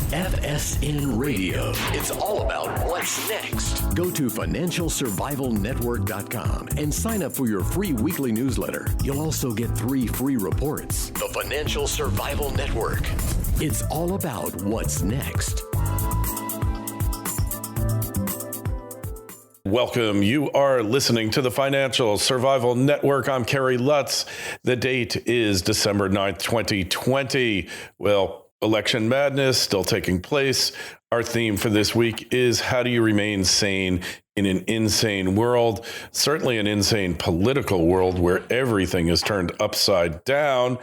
FSN Radio. It's all about what's next. Go to financialsurvivalnetwork.com and sign up for your free weekly newsletter. You'll also get 3 free reports. The Financial Survival Network. It's all about what's next. Welcome. You are listening to the Financial Survival Network. I'm Kerry Lutz. The date is December 9th, 2020. Well, election madness still taking place. Our theme for this week is how do you remain sane in an insane world? Certainly an insane political world where everything is turned upside down.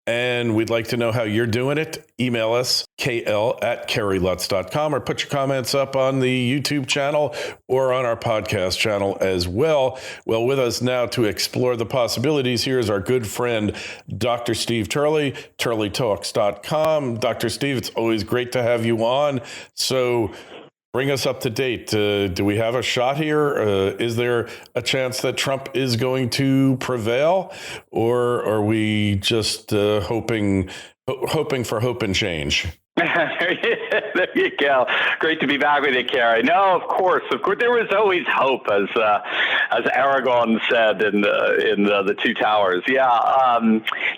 And we'd like to know how you're doing it. Email us, kl@kerrylutz.com, or put your comments up on the YouTube channel or on our podcast channel as well. Well, with us now to explore the possibilities, here is our good friend, Dr. Steve Turley, turleytalks.com. Dr. Steve, it's always great to have you on. So bring us up to date. Do we have a shot here? Is there a chance that Trump is going to prevail? Or are we just hoping for hope and change? There you go. Great to be back with you, Kerry. No, of course. There was always hope, as Aragon said in the Two Towers. Yeah.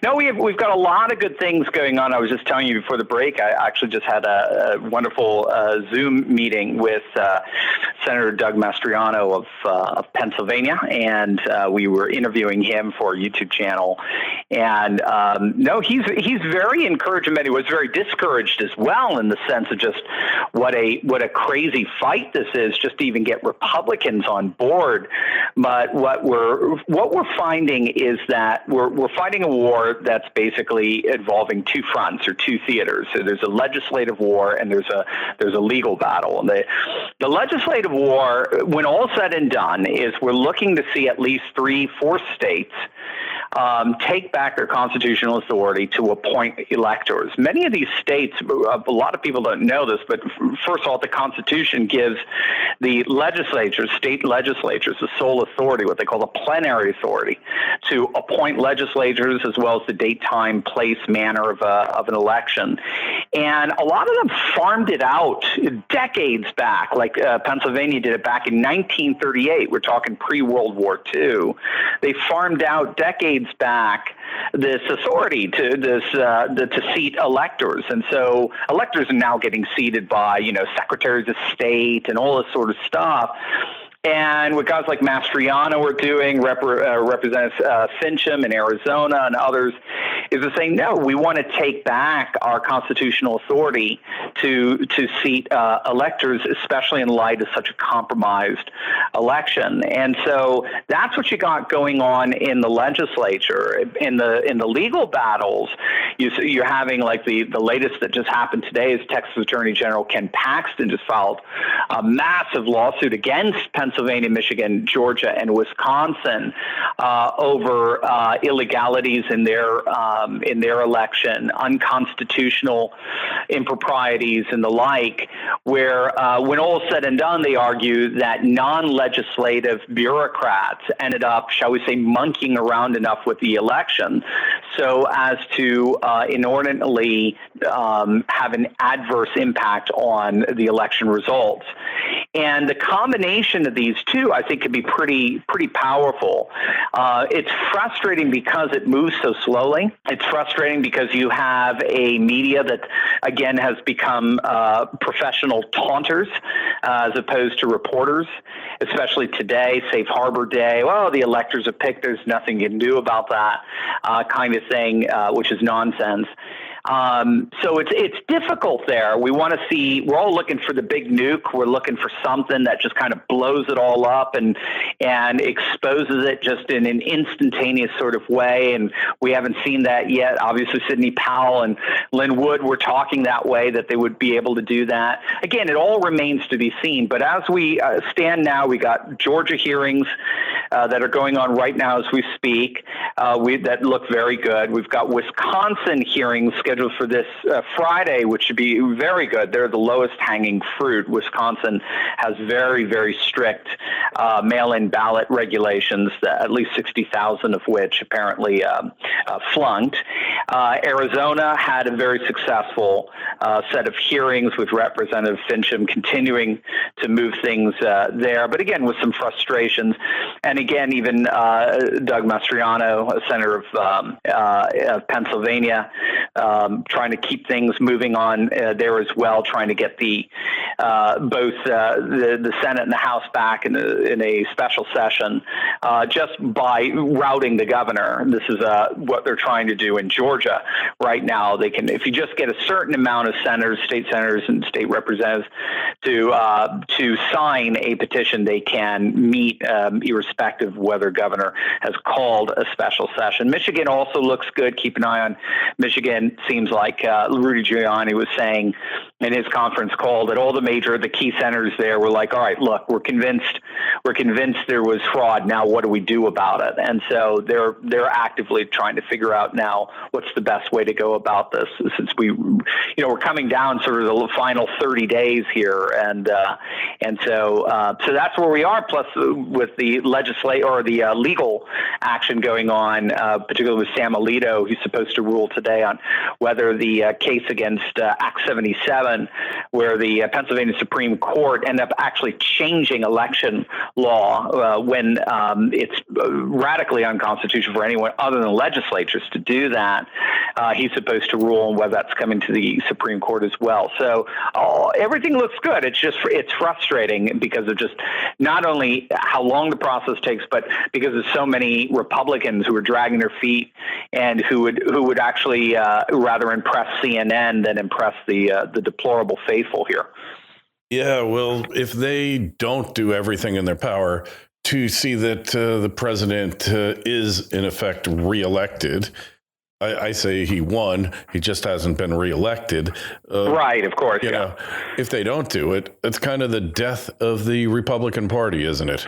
No, we've got a lot of good things going on. I was just telling you before the break. I actually just had a wonderful Zoom meeting with Senator Doug Mastriano of Pennsylvania, and we were interviewing him for a YouTube channel. And no, he's very encouraging. He was very discouraged as well, in the sense of just what a crazy fight this is, just to even get Republicans on board. But what we're finding is that we're fighting a war that's basically involving two fronts or two theaters. So there's a legislative war and there's a legal battle. And the legislative war, when all said and done, is we're looking to see at least 3-4 states take back their constitutional authority to appoint electors. Many of these states, a lot of people don't know this, but first of all, the Constitution gives the legislatures, state legislatures, the sole authority, what they call the plenary authority, to appoint legislators as well as the date, time, place, manner of an election. And a lot of them farmed it out decades back, like Pennsylvania did it back in 1938. We're talking pre-World War II. They farmed out decades back this authority to seat electors, and so electors are now getting seated by secretaries of state and all this sort of stuff. And what guys like Mastriano are doing, Representative Fincham in Arizona and others, is they're saying, no, we want to take back our constitutional authority to seat electors, especially in light of such a compromised election. And so that's what you got going on in the legislature. In the legal battles, you're having, like, the latest that just happened today is Texas Attorney General Ken Paxton just filed a massive lawsuit against Pennsylvania, Michigan, Georgia, and Wisconsin over illegalities in their election, unconstitutional improprieties, and the like. Where, when all is said and done, they argue that non-legislative bureaucrats ended up, shall we say, monkeying around enough with the election, so as to inordinately have an adverse impact on the election results. And the combination of these two, I think, could be pretty powerful. It's frustrating because it moves so slowly. It's frustrating because you have a media that, again, has become professional taunters as opposed to reporters, especially today, Safe Harbor Day. Well, the electors have picked, there's nothing you can do about that kind of thing, which is nonsense. So it's difficult there. We want to see, we're all looking for the big nuke. We're looking for something that just kind of blows it all up and exposes it just in an instantaneous sort of way. And we haven't seen that yet. Obviously, Sidney Powell and Lynn Wood were talking that way, that they would be able to do that. Again, it all remains to be seen. But as we stand now, we got Georgia hearings that are going on right now as we speak that look very good. We've got Wisconsin hearings scheduled for this Friday, which should be very good. They're the lowest hanging fruit. Wisconsin has very, very strict mail-in ballot regulations, at least 60,000 of which apparently flunked. Arizona had a very successful set of hearings with Representative Fincham continuing to move things there, but again, with some frustrations. And again, even Doug Mastriano, a senator of Pennsylvania, trying to keep things moving on there as well, trying to get both the Senate and the House back in a special session just by routing the governor. This is what they're trying to do in Georgia right now. They can, if you just get a certain amount of senators, state senators, and state representatives to sign a petition, they can meet irrespective of whether governor has called a special session. Michigan also looks good. Keep an eye on Michigan. Seems like Rudy Giuliani was saying in his conference call that all the key senators there were like, all right, look, we're convinced there was fraud. Now what do we do about it? And so they're actively trying to figure out now what's the best way to go about this, since we're coming down sort of the final 30 days here, and so that's where we are. Plus, with the legal action going on, particularly with Sam Alito, who's supposed to rule today on whether the case against Act 77, where the Pennsylvania Supreme Court ended up actually changing election law when it's radically unconstitutional for anyone other than legislatures to do that. He's supposed to rule on whether that's coming to the Supreme Court as well. So everything looks good. It's frustrating because of just not only how long the process takes, but because of so many Republicans who are dragging their feet and who would actually rather impress CNN than impress the deplorable faithful here. Yeah, well, if they don't do everything in their power to see that the president is in effect reelected, I say he won. He just hasn't been reelected. Right, of course. You know, if they don't do it, it's kind of the death of the Republican Party, isn't it?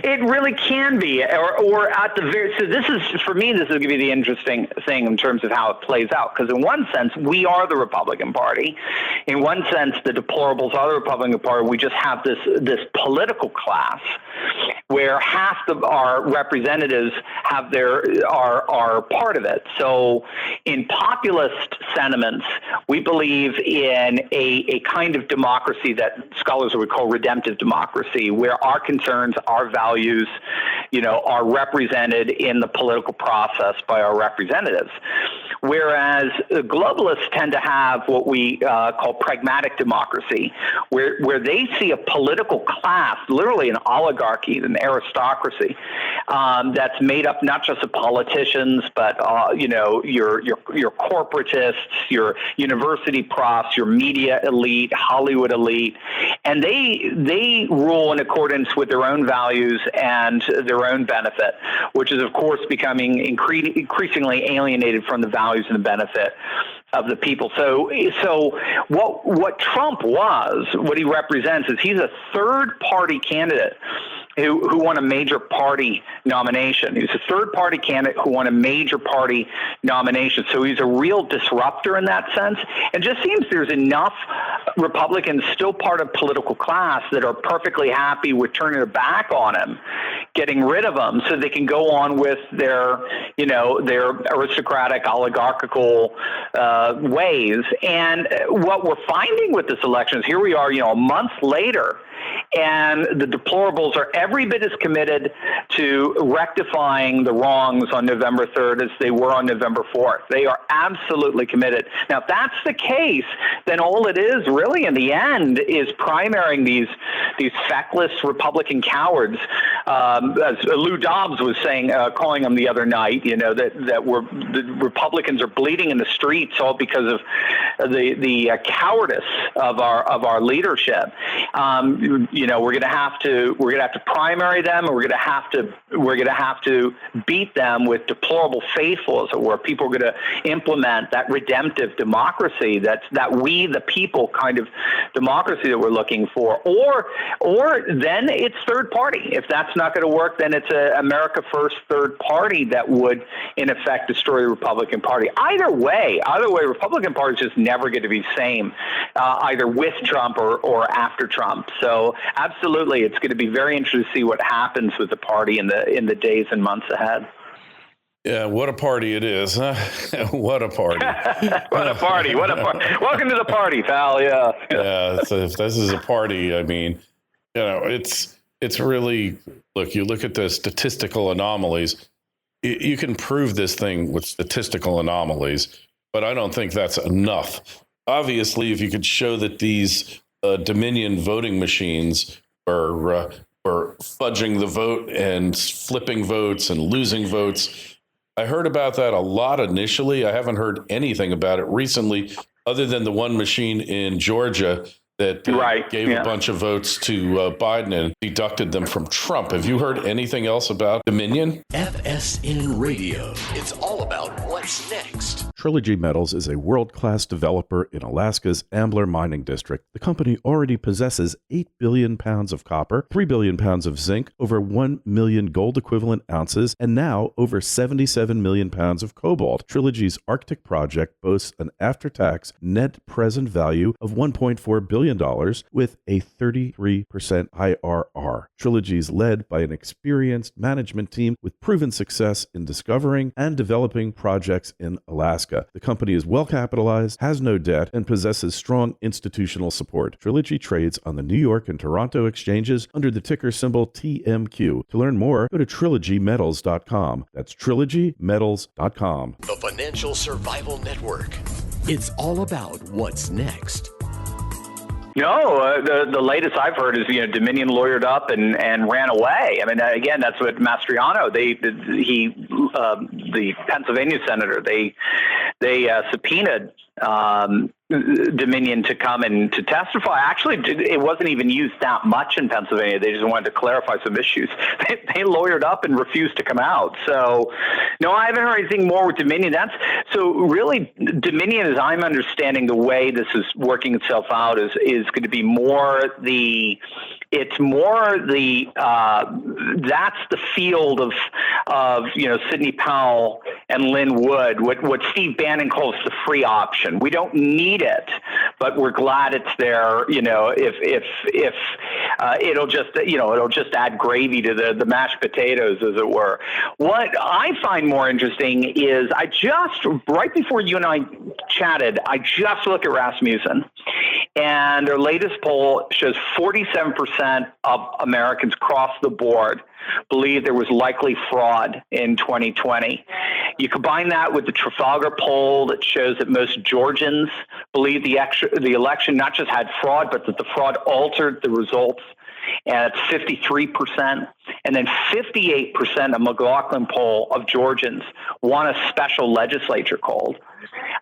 It really can be, or at the very. So this is, for me, this is going to be the interesting thing in terms of how it plays out. Because in one sense, we are the Republican Party. In one sense, the deplorables are the Republican Party. We just have this political class where half of our representatives are part of it. So in populist sentiments, we believe in a kind of democracy that scholars would call redemptive democracy, where our concerns, our values, are represented in the political process by our representatives. Whereas globalists tend to have what we call pragmatic democracy, where they see a political class, literally an oligarchy, an aristocracy, that's made up not just of politicians, but your corporatists, your university profs, your media elite, Hollywood elite, and they rule in accordance with their own values and their own benefit, which is of course becoming increasingly alienated from the values and the benefit of the people. So what Trump was, what he represents, is he's a third-party candidate who won a major party nomination. He's a third-party candidate who won a major party nomination. So he's a real disruptor in that sense. And just seems there's enough Republicans still part of political class that are perfectly happy with turning their back on him, getting rid of him, so they can go on with their aristocratic, oligarchical ways. And what we're finding with this election is here we are, a month later, and the deplorables are every bit as committed to rectifying the wrongs on November 3rd as they were on November 4th. They are absolutely committed. Now, if that's the case, then all it is really in the end is primarying these feckless Republican cowards, as Lou Dobbs was saying, calling them the other night, that the Republicans are bleeding in the streets all because of the cowardice our leadership. We're going to have to primary them, and we're going to have to beat them with deplorable faithful, as it were. People are going to implement that redemptive democracy that we the people kind of democracy that we're looking for, or then it's third party. If that's not going to work, then it's a America First third party that would in effect destroy the Republican Party. Either way, Republican Party is just never going to be the same, either with Trump or after Trump. So absolutely, it's going to be very interesting to see what happens with the party in the days and months ahead. Yeah, what a party it is, huh? What a party. What a party. Welcome to the party, pal. Yeah. Yeah, so if this is a party, I mean, it's really, you look at the statistical anomalies. You can prove this thing with statistical anomalies, but I don't think that's enough. Obviously, if you could show that these Dominion voting machines are fudging the vote and flipping votes and losing votes. I heard about that a lot initially. I haven't heard anything about it recently, other than the one machine in Georgia that gave a bunch of votes to Biden and deducted them from Trump. Have you heard anything else about Dominion? FSN Radio. It's all about what's next. Trilogy Metals is a world-class developer in Alaska's Ambler mining district. The company already possesses 8 billion pounds of copper, 3 billion pounds of zinc, over 1 million gold-equivalent ounces, and now over 77 million pounds of cobalt. Trilogy's Arctic project boasts an after-tax net present value of $1.4 billion with a 33% IRR. Trilogy is led by an experienced management team with proven success in discovering and developing projects in Alaska. The company is well capitalized, has no debt, and possesses strong institutional support. Trilogy trades on the New York and Toronto exchanges under the ticker symbol TMQ. To learn more, go to trilogymetals.com. That's trilogymetals.com. The Financial Survival Network. It's all about what's next. No, the latest I've heard is Dominion lawyered up and ran away. I mean, again, that's what Mastriano. The Pennsylvania senator. They subpoenaed Dominion to come and to testify. Actually, it wasn't even used that much in Pennsylvania. They just wanted to clarify some issues. They lawyered up and refused to come out. So, no, I haven't heard anything more with Dominion. So really, Dominion, as I'm understanding the way this is working itself out, is going to be more the. It's more the that's the field of Sidney Powell and Lynn Wood. What Steve Bannon calls the free option. We don't need it, but we're glad it's there. If it'll just add gravy to the mashed potatoes, as it were. What I find more interesting is right before you and I chatted, I just looked at Rasmussen, and their latest poll shows 47% of Americans across the board believe there was likely fraud in 2020. You combine that with the Trafalgar poll that shows that most Georgians believe the election not just had fraud, but that the fraud altered the results. And it's 53%. And then 58% of McLaughlin poll of Georgians want a special legislature called.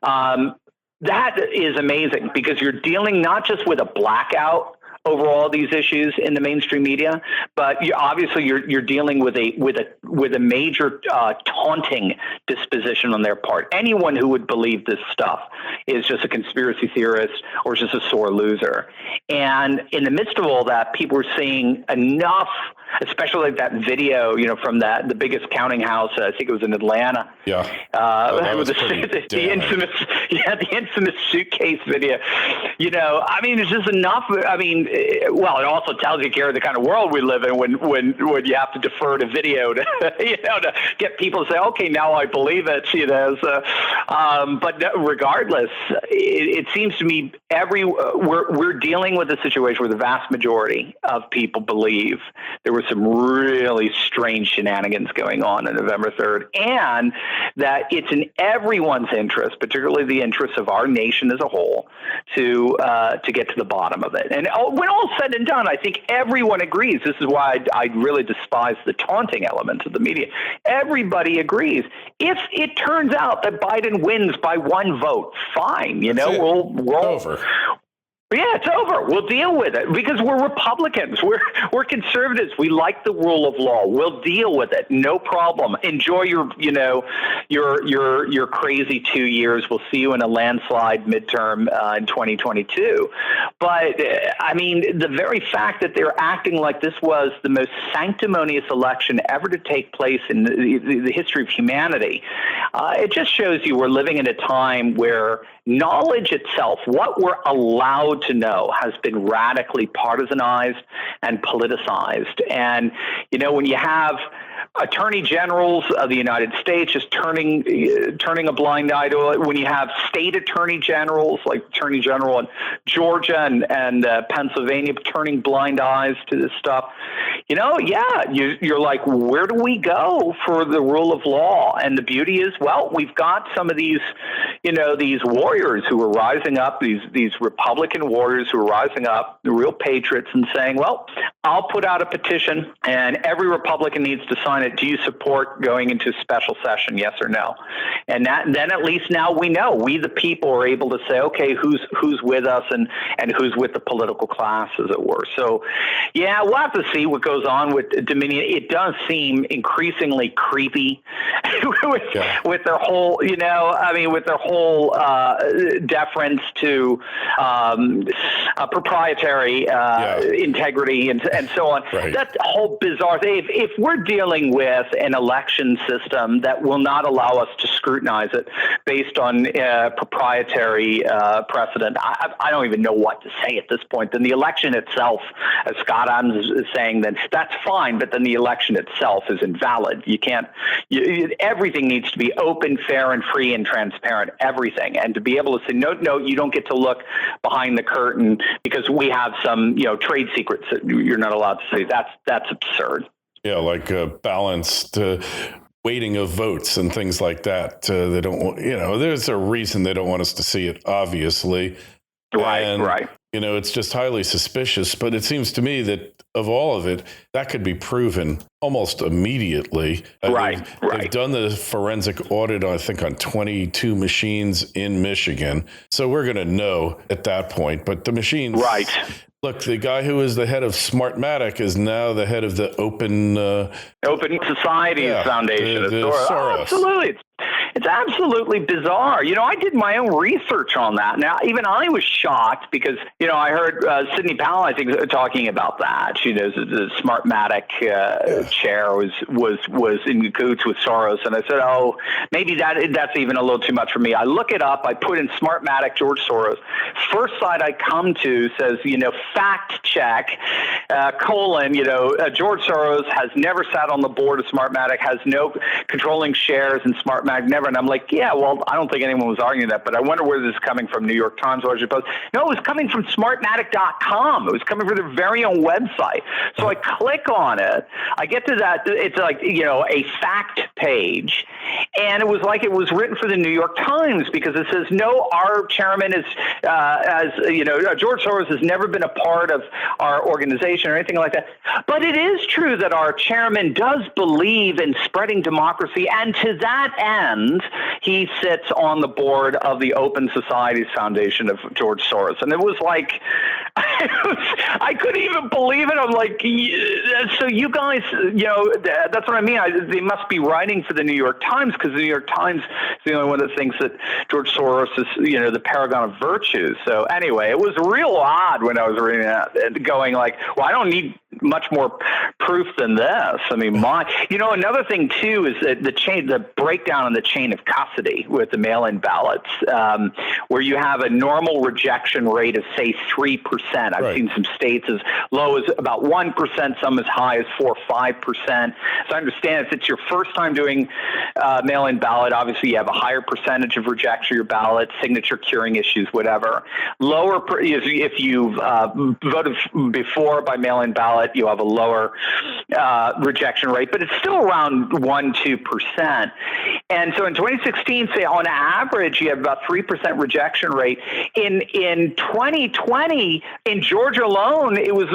That is amazing, because you're dealing not just with a blackout over all these issues in the mainstream media, but you're dealing with a major taunting disposition on their part. Anyone who would believe this stuff is just a conspiracy theorist or just a sore loser. And in the midst of all that, people are seeing enough, especially like that video, from the biggest counting house. I think it was in Atlanta. Yeah. The infamous suitcase video. It's just enough. Well, it also tells you, Kerry, the kind of world we live in when you have to defer to video to to get people to say, okay, now I believe it. But regardless, it seems to me we're dealing with a situation where the vast majority of people believe there was some really strange shenanigans going on November 3rd, and that it's in everyone's interest, particularly the interests of our nation as a whole, to get to the bottom of it. And when all said and done, I think everyone agrees. This is why I really despise the taunting element of the media. Everybody agrees. If it turns out that Biden wins by one vote, fine. We'll over. Yeah, it's over. We'll deal with it because we're Republicans. We're conservatives. We like the rule of law. We'll deal with it. No problem. Enjoy your crazy 2 years. We'll see you in a landslide midterm in 2022. But I mean, the very fact that they're acting like this was the most sanctimonious election ever to take place in the history of humanity, it just shows you we're living in a time where knowledge itself, what we're allowed to know, has been radically partisanized and politicized. And, when you have attorney generals of the United States just turning a blind eye to it, when you have state attorney generals like Attorney General in Georgia and Pennsylvania turning blind eyes to this stuff, you're like, where do we go for the rule of law? And the beauty is, well, we've got some of these, these warriors who are rising up, these Republican warriors who are rising up, the real patriots, and saying, well, I'll put out a petition and every Republican needs to sign it. Do you support going into special session? Yes or no? And then at least now we know, we the people are able to say, okay, who's with us and who's with the political class, as it were. So, yeah, we'll have to see what goes on with Dominion. It does seem increasingly creepy with their whole, with their whole deference to proprietary integrity and so on. Right. That whole bizarre thing. If we're dealing with an election system that will not allow us to scrutinize it based on proprietary precedent, I don't even know what to say at this point. Then the election itself, as Scott Adams is saying, then that's fine, but then the election itself is invalid. You can't. Everything needs to be open, fair, and free and transparent. Everything, and to be able to say no, you don't get to look behind the curtain because we have some trade secrets that you're not allowed to say. That's absurd. Yeah, like balanced weighting of votes and things like that. They don't want, there's a reason they don't want us to see it, obviously. Right. It's just highly suspicious. But it seems to me that of all of it, that could be proven almost immediately. They've done the forensic audit, I think, on 22 machines in Michigan. So we're going to know at that point. But the machines. Right. Look, the guy who is the head of Smartmatic is now the head of the Open Societies Foundation. Soros. Oh, absolutely. It's absolutely bizarre. I did my own research on that. Now, even I was shocked because, I heard Sidney Powell, I think, talking about that. The Smartmatic chair was in cahoots with Soros. And I said, oh, maybe that's even a little too much for me. I look it up. I put in Smartmatic, George Soros. First site I come to says, fact check, George Soros has never sat on the board of Smartmatic, has no controlling shares in Smartmatic, never. And I'm like, yeah, well, I don't think anyone was arguing that, but I wonder where this is coming from, New York Times, Washington Post. No, it was coming from Smartmatic.com. It was coming from their very own website. So I click on it. I get to that. It's like, a fact page. And it was like it was written for the New York Times because it says, no, our chairman is, George Soros has never been a part of our organization or anything like that. But it is true that our chairman does believe in spreading democracy. And to that end, he sits on the board of the Open Societies Foundation of George Soros. And it was like, I couldn't even believe it. I'm like, so you guys, that's what I mean. They must be writing for the New York Times because the New York Times is the only one that thinks that George Soros is, the paragon of virtue. So anyway, it was real odd when I was reading that and going like, well, I don't need much more proof than this. I mean, another thing too is that the breakdown in the chain of custody with the mail-in ballots, where you have a normal rejection rate of say 3%. I've seen some states as low as about 1%, some as high as 4 or 5%. So I understand if it's your first time doing mail-in ballot, obviously you have a higher percentage of rejection of your ballot, signature curing issues, whatever. Lower if you've voted before by mail-in ballot, you have a lower rejection rate, but it's still around 1-2%. And so in 2016, say on average, you have about 3% rejection rate. In 2020, in Georgia alone, it was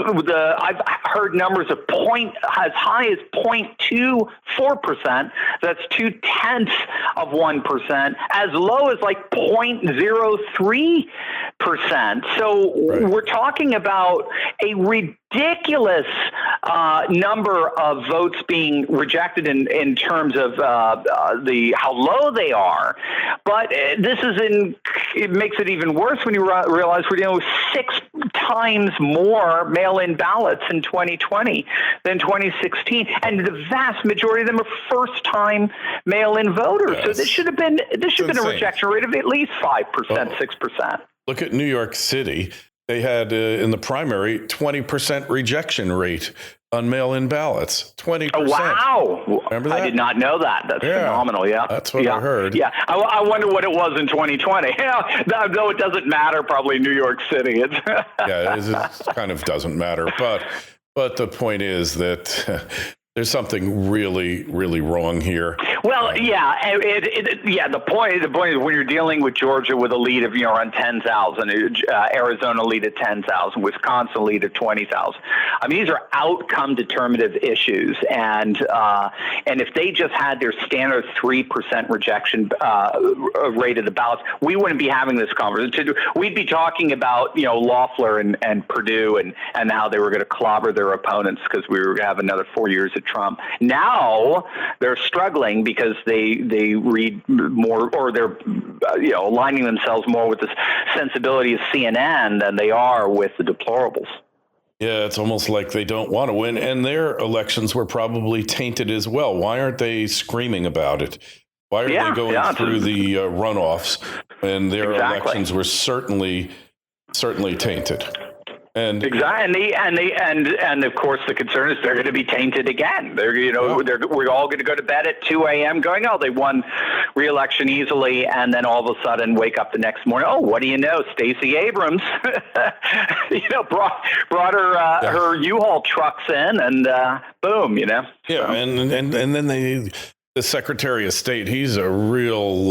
I've heard numbers of as high as 0.24%. That's 0.2%, as low as like 0.03%. So we're talking about a ridiculous number of votes being rejected in terms of how low they are. But it makes it even worse when you realize we're dealing with 6 times more mail-in ballots in 2020 than 2016, and the vast majority of them are first-time mail-in voters. Yes. So this should have been a rejection rate of at least 5%, 6%. Look at New York City. They had in the primary 20% rejection rate on mail-in ballots. 20%. Oh, wow! Remember that? I did not know that. That's phenomenal. Yeah, that's what I heard. Yeah, I wonder what it was in 2020. Yeah, though it doesn't matter. Probably New York City. It kind of doesn't matter. But the point is that there's something really, really wrong here. Well, the point is when you're dealing with Georgia with a lead of around 10,000, Arizona lead at 10,000, Wisconsin lead at 20,000. I mean, these are outcome determinative issues, and if they just had their standard 3% rejection rate of the ballots, we wouldn't be having this conversation. We'd be talking about Loeffler and Purdue and how they were going to clobber their opponents because we were going to have another 4 years of Trump. Now they're struggling because they read more, or they're aligning themselves more with the sensibility of CNN than they are with the deplorables. Yeah, it's almost like they don't want to win, and their elections were probably tainted as well. Why aren't they screaming about it? Why are they going through the runoffs? And their elections were certainly tainted. And exactly, and of course the concern is they're going to be tainted again. We're all going to go to bed at 2 a.m. going, oh, they won re-election easily, and then all of a sudden wake up the next morning. Oh, what do you know? Stacey Abrams, brought her U-Haul trucks in, and boom, Yeah, and then the Secretary of State, he's a real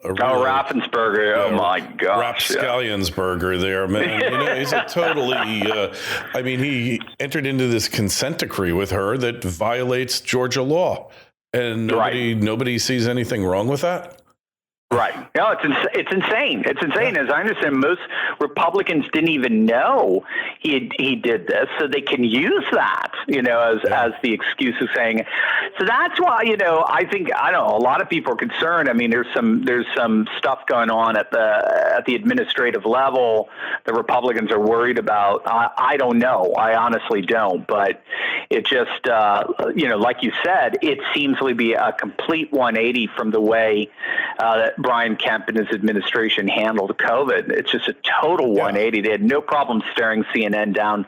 Raffensperger. Oh my gosh, Rapscallionsberger there, man. He's a totally. He entered into this consent decree with her that violates Georgia law, and nobody sees anything wrong with that. Right. No, it's insane. It's insane. As I understand, most Republicans didn't even know he did this, so they can use that, as the excuse of saying. So that's why, I think a lot of people are concerned. I mean, there's some stuff going on at the administrative level the Republicans are worried about. I don't know. I honestly don't. But it just, like you said, it seems to be a complete 180 from the way that Brian Kemp and his administration handled COVID. It's just a total 180. They had no problem staring CNN down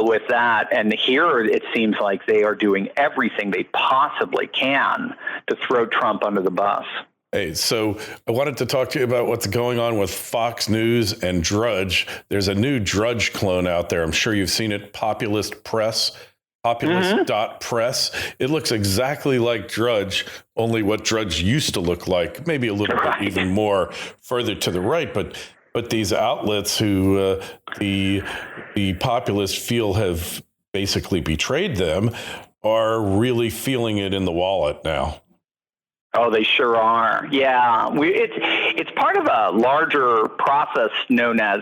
with that. And here it seems like they are doing everything they possibly can to throw Trump under the bus. Hey, so I wanted to talk to you about what's going on with Fox News and Drudge. There's a new Drudge clone out there. I'm sure you've seen it, Populist Press. Populist.press. It looks exactly like Drudge, only what Drudge used to look like, maybe a little bit even more further to the right. But these outlets who the populists feel have basically betrayed them are really feeling it in the wallet now. Oh, they sure are. Yeah, it's part of a larger process known as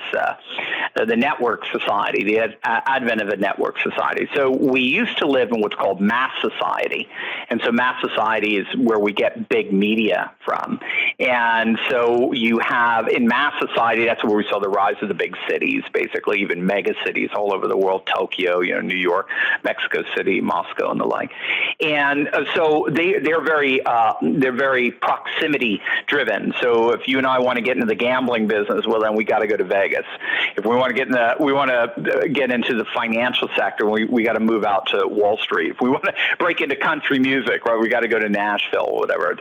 the network society, the advent of a network society. So we used to live in what's called mass society, and so mass society is where we get big media from. And so you have in mass society, that's where we saw the rise of the big cities, basically even mega cities all over the world, Tokyo, New York, Mexico City, Moscow, and the like. And so they're very proximity driven. So if you and I want to get into the gambling business, well, then we got to go to Vegas. If we want to get into the financial sector, we got to move out to Wall Street. If we want to break into country music, right, we got to go to Nashville or whatever.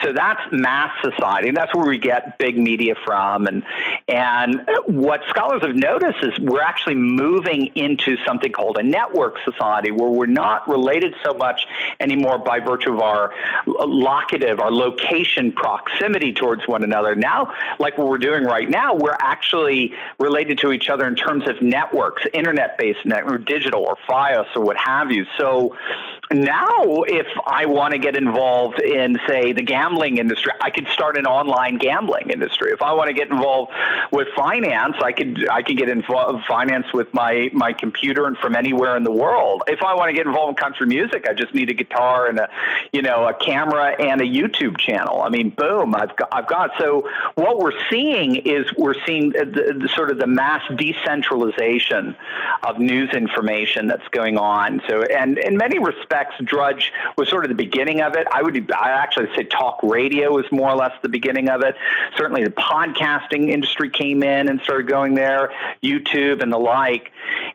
So that's mass society. And that's where we get big media from. And And what scholars have noticed is we're actually moving into something called a network society, where we're not related so much anymore by virtue of our locative, our location proximity towards one another. Now, like what we're doing right now, we're actually related to each other in terms of networks, internet-based network, digital or Fios or what have you. So now if I want to get involved in, say, the gambling industry, I could start an online gambling industry. If I want to get involved with finance, I could get involved in finance with my computer and from anywhere in the world. If I want to get involved in country music, I just need a guitar and a camera and a YouTube channel. I mean, boom, I've got. So what we're seeing is the sort of the mass decentralization of news information that's going on. So, and in many respects, Drudge was sort of the beginning of it. I actually say talk radio was more or less the beginning of it. Certainly the podcasting industry came in and started going there, YouTube and the like.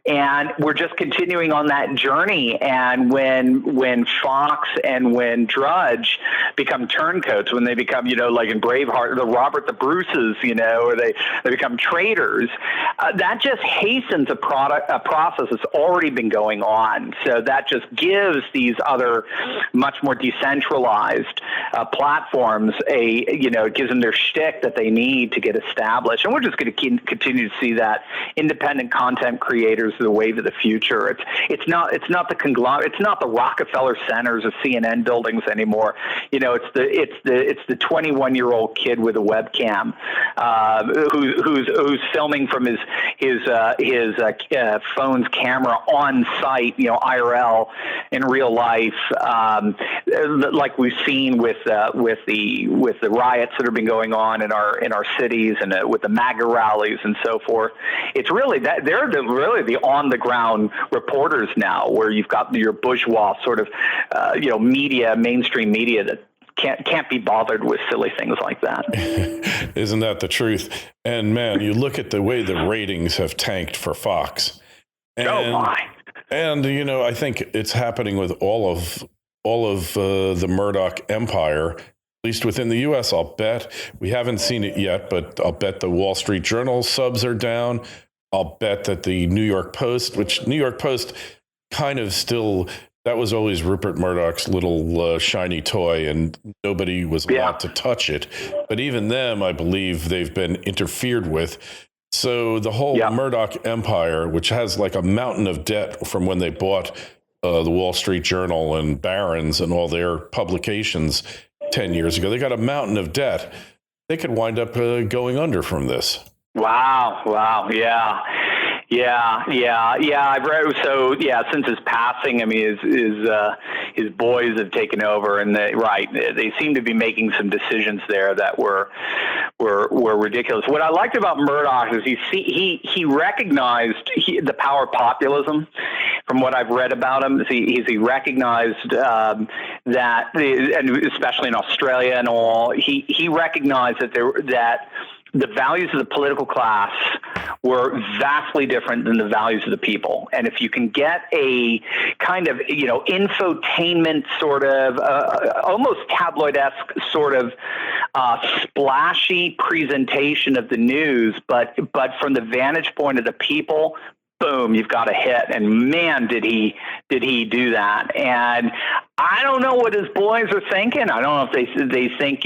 And we're just continuing on that journey. And when Fox and when Drudge become turncoats, when they become, like in Braveheart, the Robert the Bruces, or they become traitors, that just hastens a process that's already been going on. So that just gives these other much more decentralized platforms it gives them their shtick that they need to get established. And we're just going to continue to see that independent content creators are the wave of the future. It's not the conglomerate, it's not the Rockefeller centers or CNN buildings anymore. It's the 21-year-old kid with a webcam who's filming from his phone's camera on site, IRL in real life, like we've seen with the riots that have been going on in our cities and with the MAGA rallies and so forth. It's really that they're really the on the ground reporters now, where you've got your bourgeois sort of mainstream media that can't be bothered with silly things like that. Isn't that the truth? And man, you look at the way the ratings have tanked for Fox. And, oh my! And I think it's happening with all of the Murdoch empire, at least within the U.S. I'll bet. We haven't seen it yet, but I'll bet the Wall Street Journal subs are down. I'll bet that the New York Post, which New York Post kind of still, that was always Rupert Murdoch's little shiny toy, and nobody was allowed to touch it. But even them, I believe they've been interfered with. So the whole Murdoch empire, which has like a mountain of debt from when they bought the Wall Street Journal and Barron's and all their publications 10 years ago, they got a mountain of debt. They could wind up going under from this. Wow. Yeah. I've read since his passing, I mean, his boys have taken over, and they seem to be making some decisions there that were ridiculous. What I liked about Murdoch is he recognized the power of populism. From what I've read about him, he recognized that, and especially in Australia and all, he recognized that the values of the political class were vastly different than the values of the people. And if you can get a kind of, infotainment sort of, almost tabloid-esque sort of splashy presentation of the news, but from the vantage point of the people, boom, you've got a hit. And man, did he do that. And I don't know what his boys are thinking. I don't know if they think,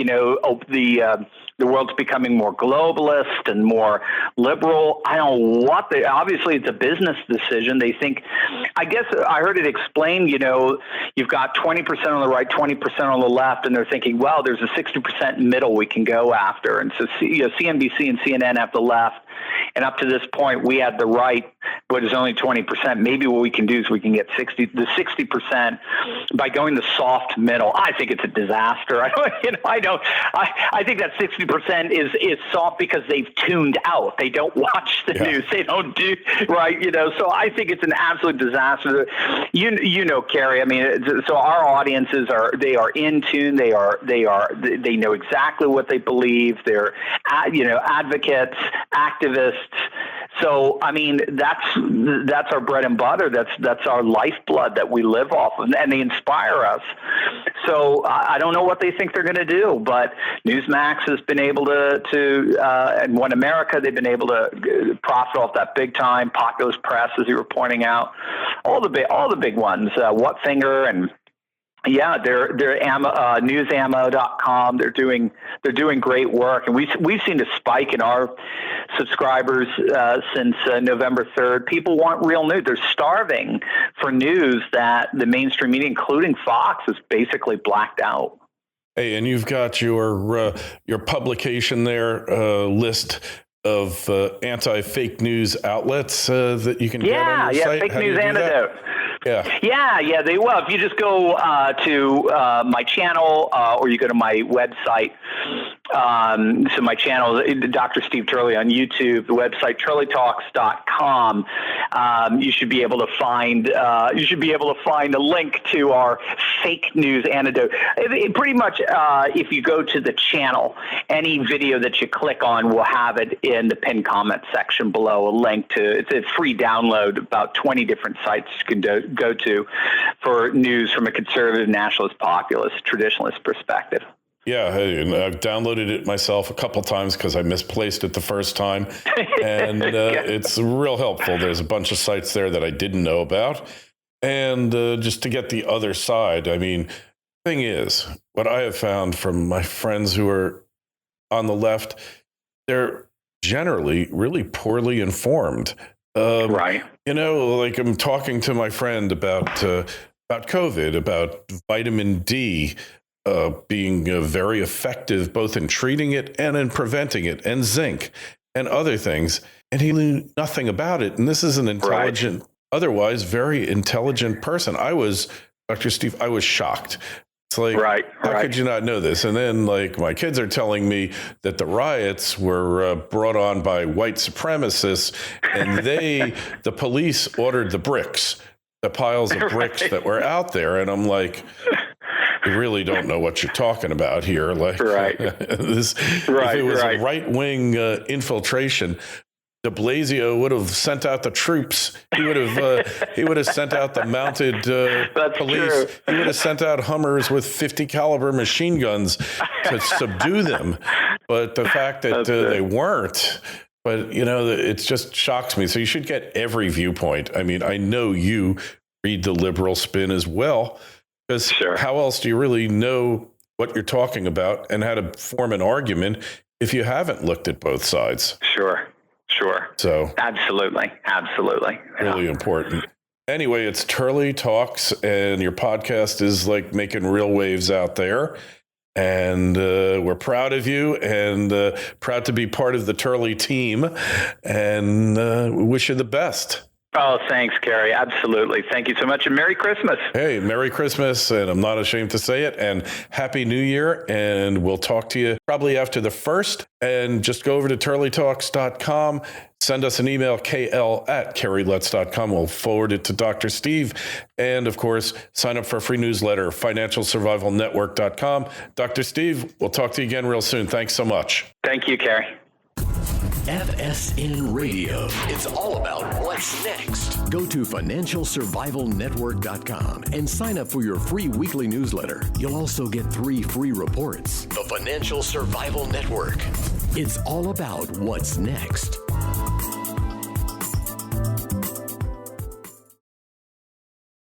the world's becoming more globalist and more liberal. I don't know what obviously it's a business decision. They think, I guess I heard it explained, you've got 20% on the right, 20% on the left, and they're thinking, well, there's a 60% middle we can go after. And so, CNBC and CNN have the left, and up to this point, we had the right, but it's only 20%. Maybe what we can do is we can get the 60% by going the soft middle. I think it's a disaster. I think that 60% is soft because they've tuned out. They don't watch the news. They don't do right. So I think it's an absolute disaster. Kerry. I mean, so our audiences are in tune. They know exactly what they believe. They're advocates, activists. So, I mean, that's our bread and butter. That's our lifeblood that we live off of, and they inspire us. So I don't know what they think they're going to do, but Newsmax has been able to and One America, they've been able to profit off that big time. Populist Press, as you were pointing out, all the big ones, Whatfinger, and yeah, they're newsammo.com. They're doing great work, and we've seen a spike in our subscribers since November 3rd. People want real news. They're starving for news that the mainstream media, including Fox, is basically blacked out. Hey, and you've got your publication there, list of anti-fake news outlets that you can get on your site. Fake News Antidote. Yeah, they will. If you just go to my channel or you go to my website. So my channel is Dr. Steve Turley on YouTube. The website turleytalks.com. You should be able to find a link to our Fake News Antidote. Pretty much, if you go to the channel, any video that you click on will have it in the pinned comment section below. A link to it's a free download. About 20 different sites you can go to for news from a conservative, nationalist, populist, traditionalist perspective. Yeah, and I've downloaded it myself a couple times because I misplaced it the first time, and it's real helpful. There's a bunch of sites there that I didn't know about, and just to get the other side. I mean, thing is, what I have found from my friends who are on the left, they're generally really poorly informed. Right. You know, like I'm talking to my friend about COVID, about vitamin D. Being very effective both in treating it and in preventing it, and zinc and other things. And he knew nothing about it. And this is an intelligent, otherwise very intelligent person. Dr. Steve, I was shocked. It's like, how could you not know this? And then like my kids are telling me that the riots were brought on by white supremacists, and the police ordered the piles of bricks that were out there. And I'm like, you really don't know what you're talking about here. Like, if it was a right-wing infiltration, de Blasio would have sent out the troops. He would have sent out the mounted police. True. He would have sent out Hummers with 50 caliber machine guns to subdue them. But the fact that they weren't. But, you know, it just shocks me. So you should get every viewpoint. I mean, I know you read the liberal spin as well. Because how else do you really know what you're talking about and how to form an argument if you haven't looked at both sides? Sure. So absolutely. Really important. Anyway, it's Turley Talks, and your podcast is like making real waves out there. And we're proud of you, and proud to be part of the Turley team, and we wish you the best. Oh, thanks, Kerry. Absolutely. Thank you so much. And Merry Christmas. Hey, Merry Christmas. And I'm not ashamed to say it. And Happy New Year. And we'll talk to you probably after the 1st. And just go over to turleytalks.com. Send us an email, kl@kerrylutz.com. We'll forward it to Dr. Steve. And, of course, sign up for a free newsletter, financialsurvivalnetwork.com. Dr. Steve, we'll talk to you again real soon. Thanks so much. Thank you, Kerry. FSN Radio. It's all about what's next. Go to financialsurvivalnetwork.com and sign up for your free weekly newsletter. You'll also get 3 free reports. The Financial Survival Network. It's all about what's next.